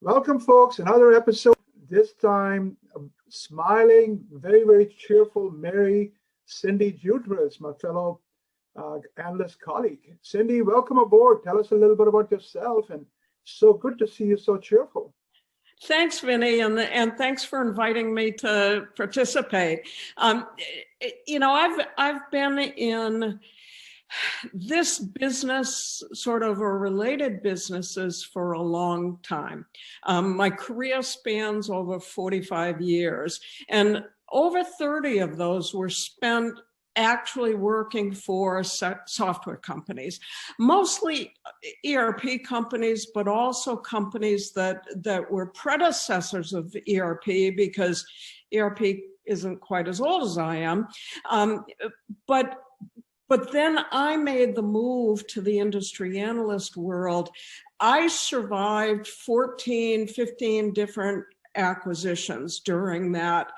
Welcome, folks. Another episode. This time, smiling, very, very cheerful, merry Cindy Jutras, my fellow analyst colleague. Cindy, welcome aboard. Tell us a little bit about yourself. And so good to see you so cheerful. Thanks, Vinnie, and thanks for inviting me to participate. I've been in this business, sort of, or related businesses, for a long time. My career spans over 45 years, and over 30 of those were spent actually working for software companies, mostly ERP companies, but also companies that were predecessors of ERP, because ERP isn't quite as old as I am. But then I made the move to the industry analyst world. I survived 14, 15 different acquisitions during that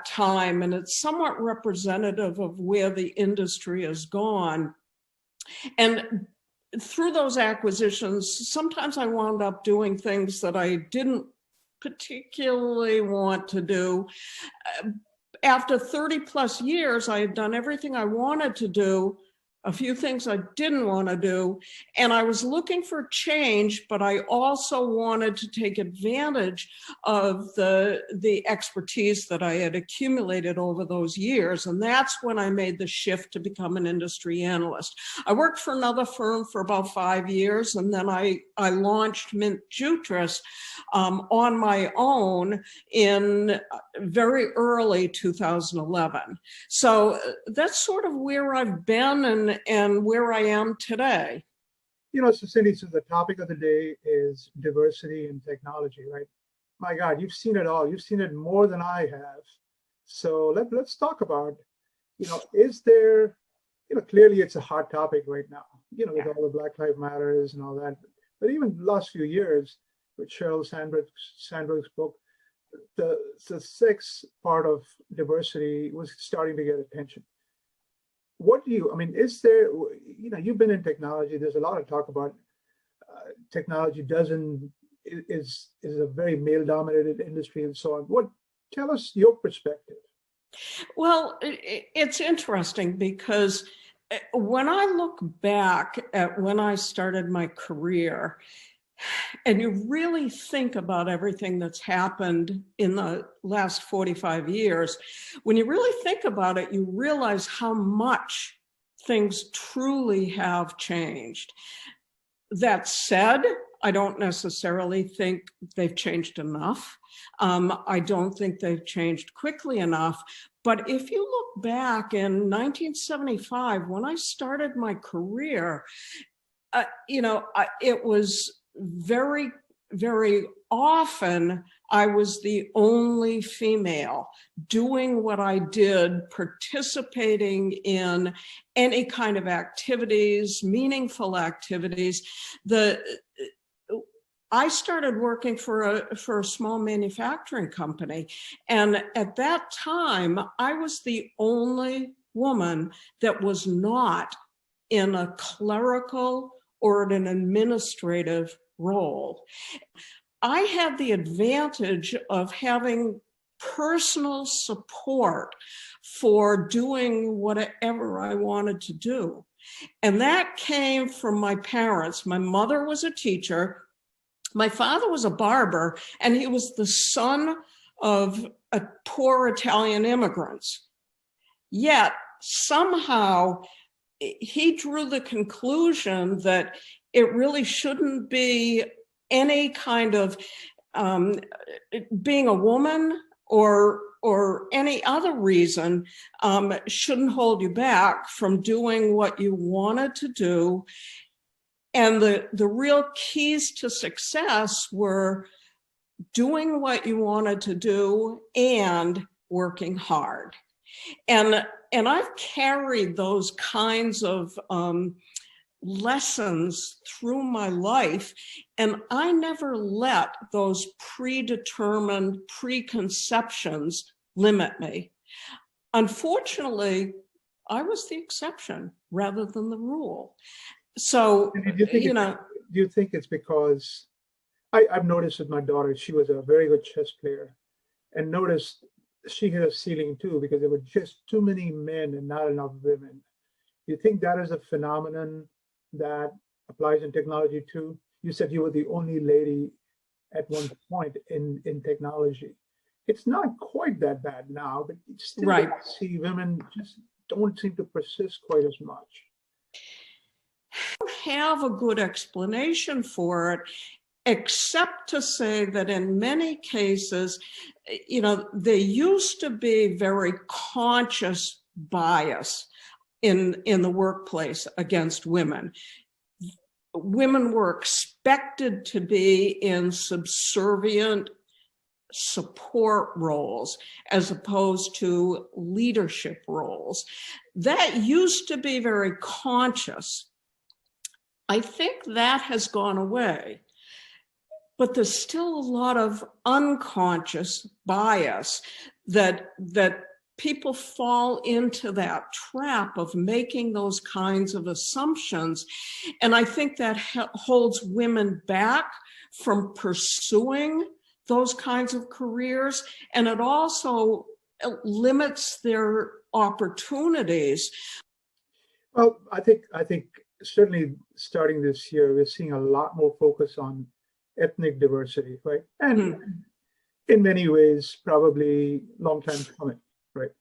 time, and it's somewhat representative of where the industry has gone. And through those acquisitions, sometimes I wound up doing things that I didn't particularly want to do. After 30 plus years, I had done everything I wanted to do, a few things I didn't want to do, and I was looking for change, but I also wanted to take advantage of the expertise that I had accumulated over those years, and that's when I made the shift to become an industry analyst. I worked for another firm for about 5 years, and then I launched Mint Jutras on my own in very early 2011. So that's sort of where I've been and where I am today. So Cindy, so the topic of the day is diversity in technology, right? My God, you've seen it all. You've seen it more than I have. So let's talk about, is there, clearly it's a hot topic right now, with all the Black Lives Matters and all that. But even the last few years, with Sheryl Sandberg's book, the sex part of diversity was starting to get attention. Is there, you've been in technology, there's a lot of talk about technology is a very male-dominated industry and so on. Tell us your perspective. Well, it's interesting because when I look back at when I started my career, and you really think about everything that's happened in the last 45 years, when you really think about it, you realize how much things truly have changed. That said, I don't necessarily think they've changed enough. I don't think they've changed quickly enough. But if you look back in 1975, when I started my career, it was very, very often I was the only female doing what I did, participating in any kind of activities, meaningful activities. I started working for a small manufacturing company, and at that time I was the only woman that was not in a clerical or in an administrative role. I had the advantage of having personal support for doing whatever I wanted to do. And that came from my parents. My mother was a teacher. My father was a barber, and he was the son of poor Italian immigrants. Yet somehow he drew the conclusion that it really shouldn't be any kind of being a woman or any other reason shouldn't hold you back from doing what you wanted to do. And the real keys to success were doing what you wanted to do and working hard. And I've carried those kinds of lessons through my life, and I never let those predetermined preconceptions limit me. Unfortunately, I was the exception rather than the rule. So, do you think it's because, I've noticed with my daughter, she was a very good chess player, and noticed she hit a ceiling too because there were just too many men and not enough women. Do you think that is a phenomenon that applies in technology too? You said you were the only lady at one point in technology. It's not quite that bad now, but you still Right. see women just don't seem to persist quite as much. Have a good explanation for it, except to say that in many cases, there used to be very conscious bias in the workplace against women. Women were expected to be in subservient support roles as opposed to leadership roles. That used to be very conscious. I think that has gone away, but there's still a lot of unconscious bias that people fall into that trap of making those kinds of assumptions. And I think that holds women back from pursuing those kinds of careers. And it also limits their opportunities. Well, I think certainly starting this year, we're seeing a lot more focus on ethnic diversity, right? And in many ways, probably long time coming, right?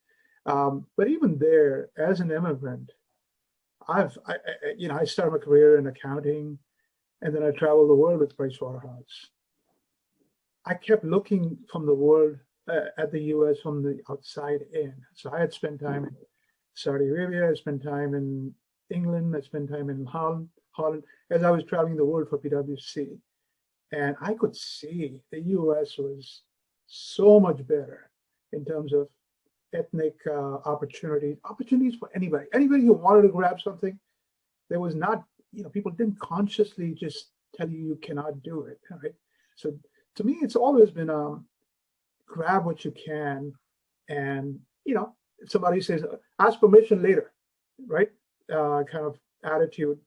But even there, as an immigrant, I started my career in accounting, and then I traveled the world with Pricewaterhouse. I kept looking from the world at the U.S. from the outside in. So I had spent time in Saudi Arabia, I spent time in England, I spent time in Holland, as I was traveling the world for PwC. And I could see the U.S. was so much better in terms of ethnic opportunities for anybody. Anybody who wanted to grab something, there was not, people didn't consciously just tell you you cannot do it, right? So to me, it's always been grab what you can, and if somebody says ask permission later, right? Kind of attitude.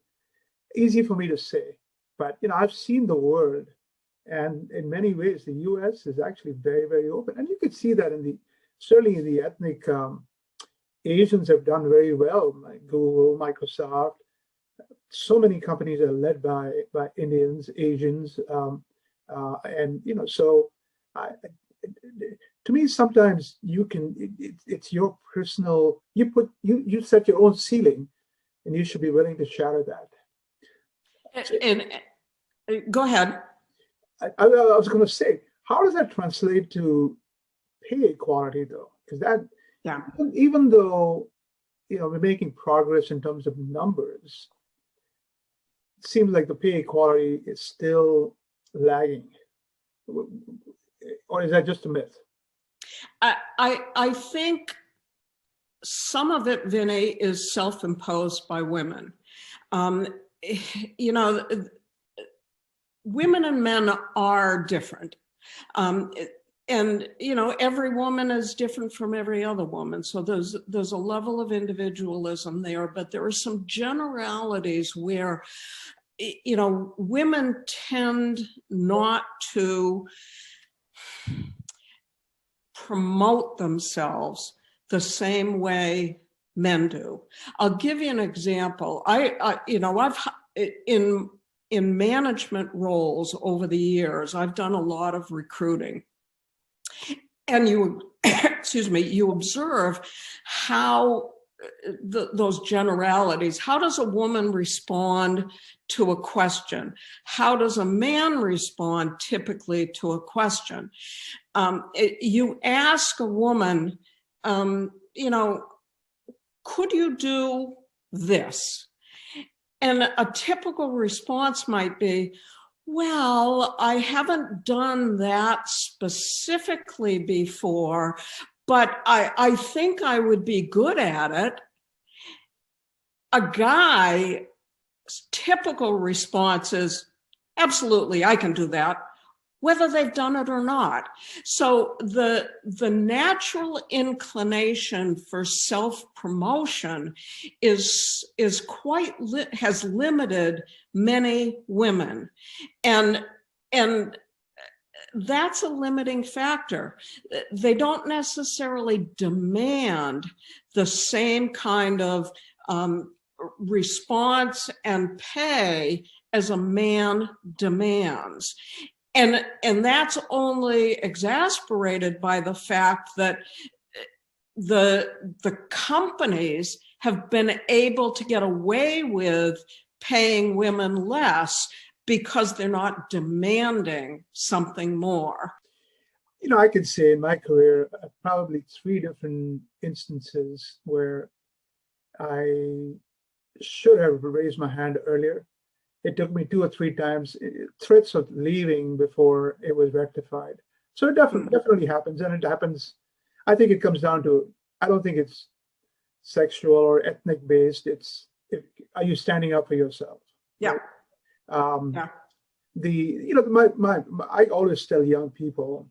Easy for me to say, but I've seen the world, and in many ways, the U.S. is actually very, very open, and you could see that certainly in the ethnic Asians have done very well, like Google, Microsoft. So many companies are led by Indians, Asians. So to me, sometimes it's your personal, you set your own ceiling, and you should be willing to shatter that. And go ahead. I was going to say, how does that translate to pay equality, though? Because even though we're making progress in terms of numbers, it seems like the pay equality is still lagging. Or is that just a myth? I think some of it, Vinnie, is self-imposed by women. Women and men are different. And every woman is different from every other woman. So there's a level of individualism there, but there are some generalities where women tend not to promote themselves the same way men do. I'll give you an example. I've in management roles over the years, I've done a lot of recruiting. And you observe how those generalities, how does a woman respond to a question? How does a man respond typically to a question? You ask a woman, could you do this? And a typical response might be, well, I haven't done that specifically before, but I think I would be good at it. A guy's typical response is, absolutely, I can do that, whether they've done it or not. So the natural inclination for self-promotion has limited many women. And and that's a limiting factor. They don't necessarily demand the same kind of response and pay as a man demands. And that's only exasperated by the fact that the companies have been able to get away with paying women less because they're not demanding something more. I could say in my career, probably 3 different instances where I should have raised my hand earlier. It took me 2 or 3 times, threats of leaving before it was rectified. So it definitely happens, and it happens. I think it comes down to, I don't think it's sexual or ethnic based. Are you standing up for yourself? Yeah. Right? Yeah. I always tell young people,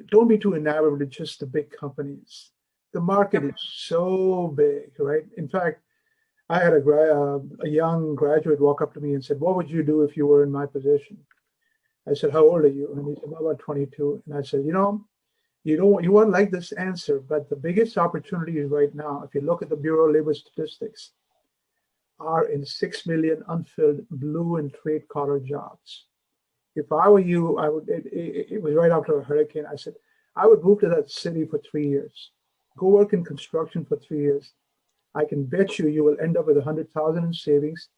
don't be too enamored with just the big companies. The market is so big, right? In fact, I had a young graduate walk up to me and said, "What would you do if you were in my position?" I said, "How old are you?" And he said, "About 22." And I said, you won't like this answer, but the biggest opportunity right now, if you look at the Bureau of Labor Statistics, are in 6 million unfilled blue and trade collar jobs. If I were you, I would. It was right after a hurricane. I said, I would move to that city for 3 years, go work in construction for 3 years. I can bet you will end up with 100,000 in savings.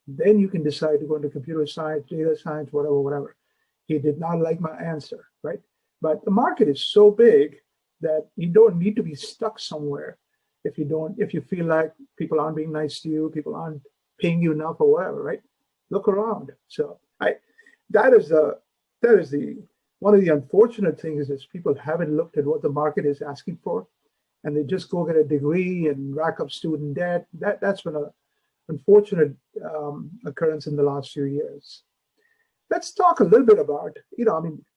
Then you can decide to go into computer science, data science, whatever. He did not like my answer, right? But the market is so big that you don't need to be stuck somewhere if you feel like people aren't being nice to you, people aren't paying you enough or whatever, right? Look around. So that is one of the unfortunate things is people haven't looked at what the market is asking for, and they just go get a degree and rack up student debt. That's been an unfortunate occurrence in the last few years. Let's talk a little bit about,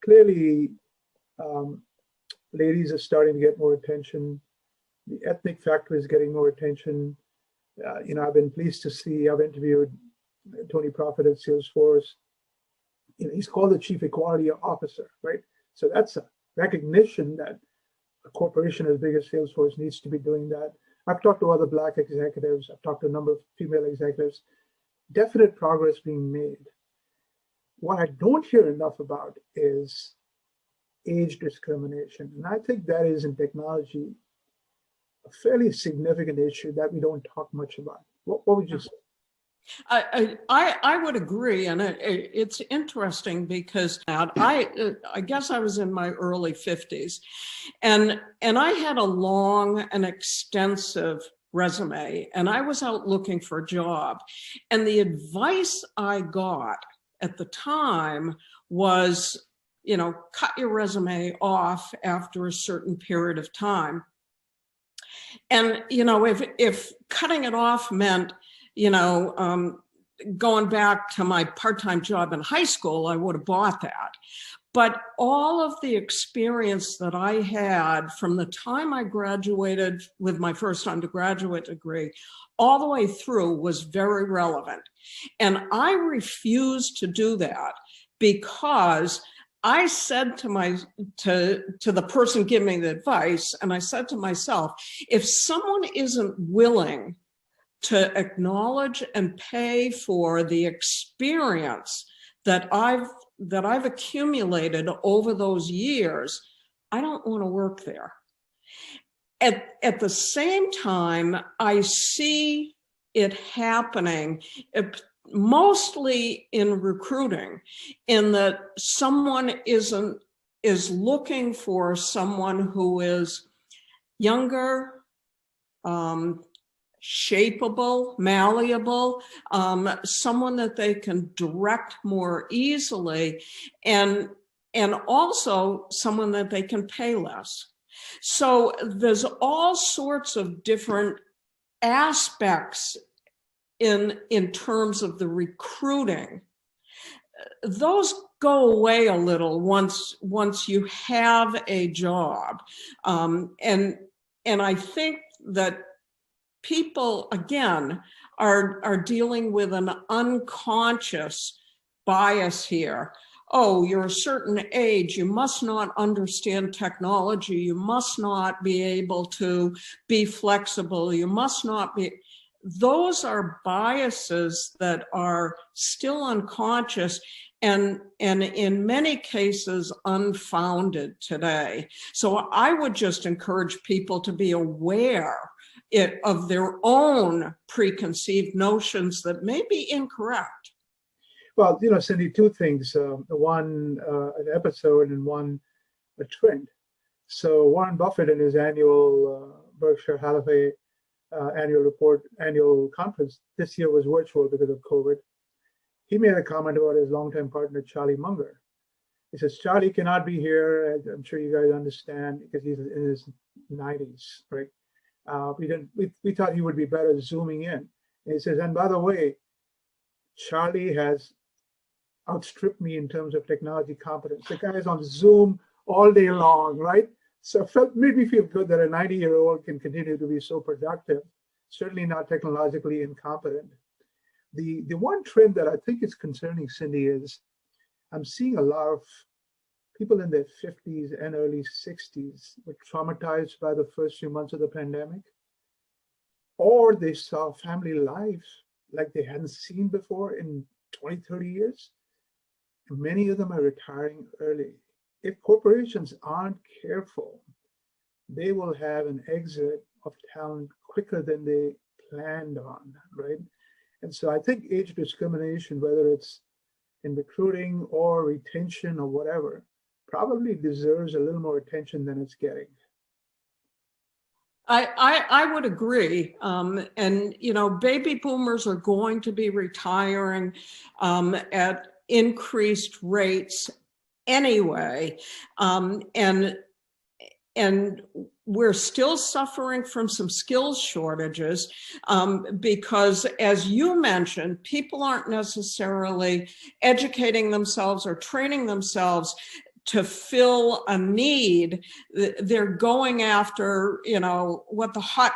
clearly ladies are starting to get more attention. The ethnic factor is getting more attention. I've been pleased to see, I've interviewed Tony Profit at Salesforce. He's called the Chief Equality Officer, right? So that's a recognition that a corporation as big as Salesforce needs to be doing that. I've talked to other Black executives. I've talked to a number of female executives. Definite progress being made. What I don't hear enough about is age discrimination. And I think that is in technology a fairly significant issue that we don't talk much about. What would you say? I would agree, and it's interesting because I guess I was in my early 50s, and I had a long and extensive resume, and I was out looking for a job, and the advice I got at the time was, cut your resume off after a certain period of time. And if cutting it off meant going back to my part-time job in high school, I would have bought that. But all of the experience that I had from the time I graduated with my first undergraduate degree all the way through was very relevant. And I refused to do that because I said to the person giving me the advice, and I said to myself, if someone isn't willing to acknowledge and pay for the experience that I've accumulated over those years, I don't want to work there. At the same time, I see it happening mostly in recruiting, in that someone is looking for someone who is younger, shapeable, malleable, someone that they can direct more easily, and also someone that they can pay less. So there's all sorts of different aspects in terms of the recruiting. Those go away a little once you have a job, and I think that people, again, are dealing with an unconscious bias here. Oh, you're a certain age, you must not understand technology, you must not be able to be flexible, you must not be. Those are biases that are still unconscious and in many cases unfounded today. So I would just encourage people to be aware of their own preconceived notions that may be incorrect. Well, Cindy, two things. One, an episode, and one, a trend. So Warren Buffett in his annual Berkshire Hathaway annual conference this year was virtual because of COVID. He made a comment about his longtime partner, Charlie Munger. He says, Charlie cannot be here, as I'm sure you guys understand, because he's in his 90s, right? We thought he would be better zooming in. And he says, and by the way, Charlie has outstripped me in terms of technology competence. The guy is on Zoom all day long, right? So made me feel good that a 90-year-old can continue to be so productive, certainly not technologically incompetent. The one trend that I think is concerning, Cindy, is I'm seeing a lot of people in their 50s and early 60s were traumatized by the first few months of the pandemic, or they saw family life like they hadn't seen before in 20, 30 years. Many of them are retiring early. If corporations aren't careful, they will have an exit of talent quicker than they planned on, right? And so I think age discrimination, whether it's in recruiting or retention or whatever, probably deserves a little more attention than it's getting. I would agree. And, baby boomers are going to be retiring at increased rates anyway. And we're still suffering from some skills shortages because, as you mentioned, people aren't necessarily educating themselves or training themselves to fill a need. They're going after, what the hot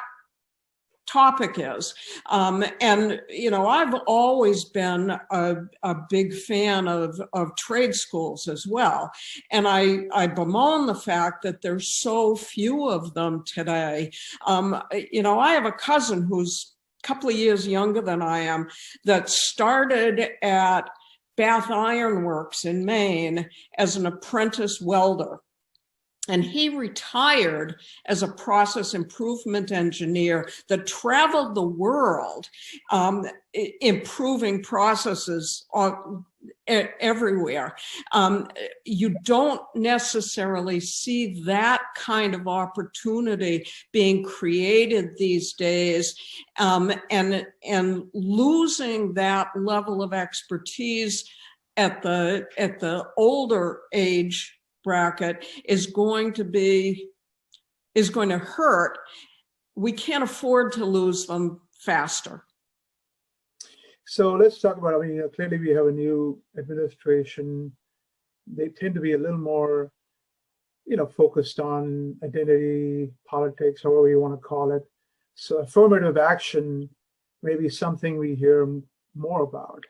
topic is. I've always been a big fan of trade schools as well. And I bemoan the fact that there's so few of them today. I have a cousin who's a couple of years younger than I am that started at Bath Iron Works in Maine as an apprentice welder. And he retired as a process improvement engineer that traveled the world, improving processes everywhere. You don't necessarily see that kind of opportunity being created these days, and losing that level of expertise at the older age bracket is going to hurt. We can't afford to lose them faster. So let's talk about, clearly we have a new administration. They tend to be a little more, focused on identity politics, however you want to call it. So affirmative action may be something we hear more about.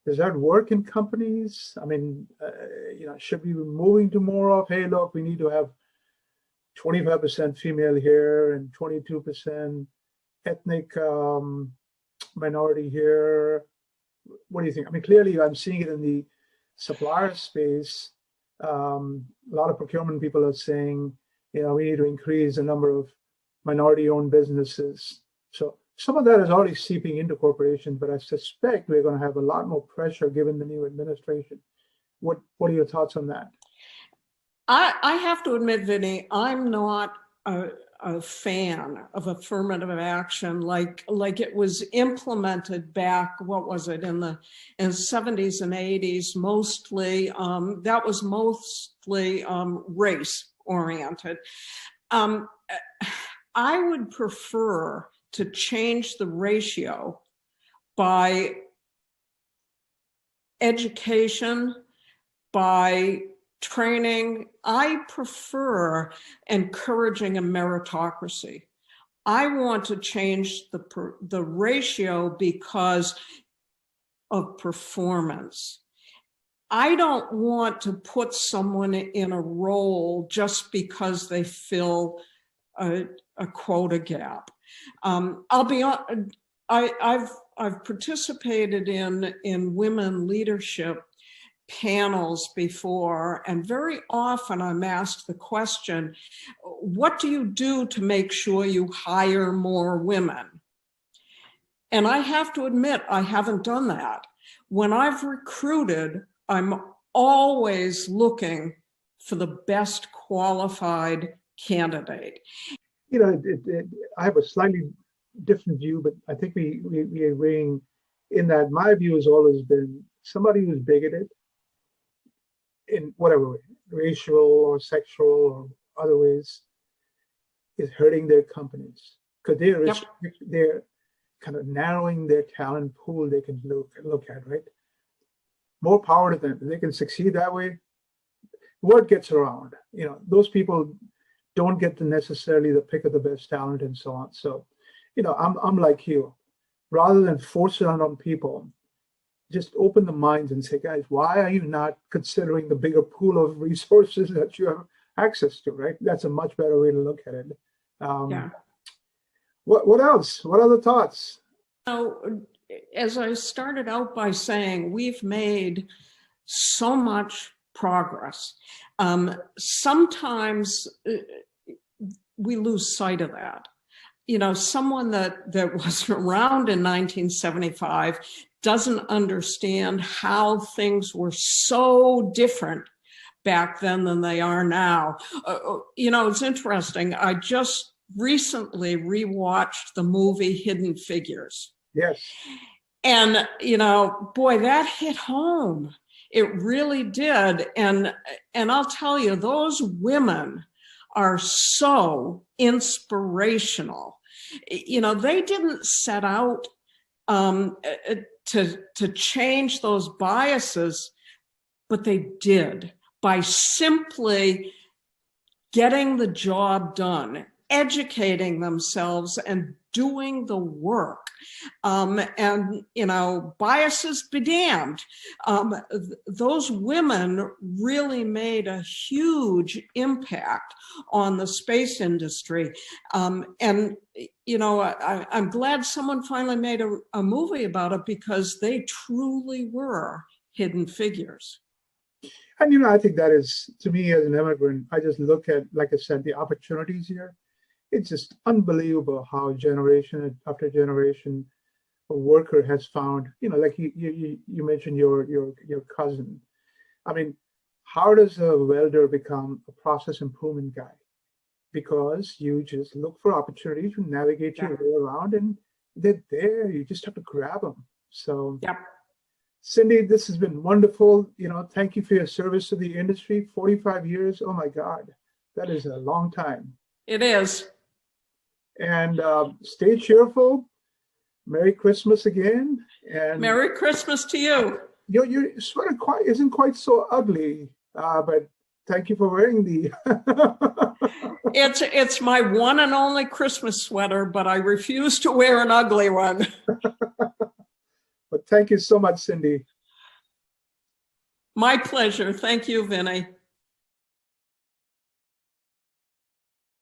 Does that work in companies? Should we be moving to more of, hey, look, we need to have 25% female here and 22% ethnic minority here? What do you think? Clearly I'm seeing it in the supplier space. A lot of procurement people are saying, we need to increase the number of minority-owned businesses. So some of that is already seeping into corporations, but I suspect we're going to have a lot more pressure given the new administration. What are your thoughts on that? I have to admit, Vinnie, I'm not a fan of affirmative action like it was implemented back, what was it, in the 70s and 80s, mostly. That was mostly race oriented. I would prefer to change the ratio by education, by training. I prefer encouraging a meritocracy. I want to change the ratio because of performance. I don't want to put someone in a role just because they fill a quota gap. I'll be on. I've participated in women leadership panels before, and very often I'm asked the question, what do you do to make sure you hire more women? And I have to admit, I haven't done that. When I've recruited, I'm always looking for the best qualified candidate. You know, I have a slightly different view, but I think we are agreeing in that my view has always been somebody who's bigoted in whatever way, racial or sexual or other ways, is hurting their companies because they're kind of narrowing their talent pool they can look at, right? More power to them. If they can succeed that way, word gets around. You know, those people don't get to necessarily the pick of the best talent and so on. So, you know, I'm like you. Rather than force it on people, just open the minds and say, guys, why are you not considering the bigger pool of resources that you have access to, right? That's a much better way to look at it. Yeah. What else? What other thoughts? So, as I started out by saying, we've made so much progress. Sometimes we lose sight of that. You know, someone that wasn't around in 1975 doesn't understand how things were so different back then than they are now. You know, it's interesting. I just recently rewatched the movie Hidden Figures. Yes. And, you know, boy, that hit home. It really did. And I'll tell you, those women are so inspirational. You know, they didn't set out to change those biases, but they did by simply getting the job done, educating themselves and doing the work. And, you know, biases be damned. Those women really made a huge impact on the space industry. And, you know, I'm glad someone finally made a movie about it because they truly were hidden figures. And, you know, I think that is, to me as an immigrant, I just look at, like I said, the opportunities here. It's just unbelievable how generation after generation a worker has found, you know, like you mentioned your cousin. I mean, how does a welder become a process improvement guy? Because you just look for opportunities, you navigate your way around, and they're there. You just have to grab them. So, Cindy, this has been wonderful. You know, thank you for your service to the industry. 45 years. Oh my God, that is a long time. It is. And stay cheerful. Merry Christmas again. And Merry Christmas to you. Your sweater isn't quite so ugly, but thank you for wearing the. It's my one and only Christmas sweater, but I refuse to wear an ugly one. But thank you so much, Cindy. My pleasure. Thank you, Vinnie.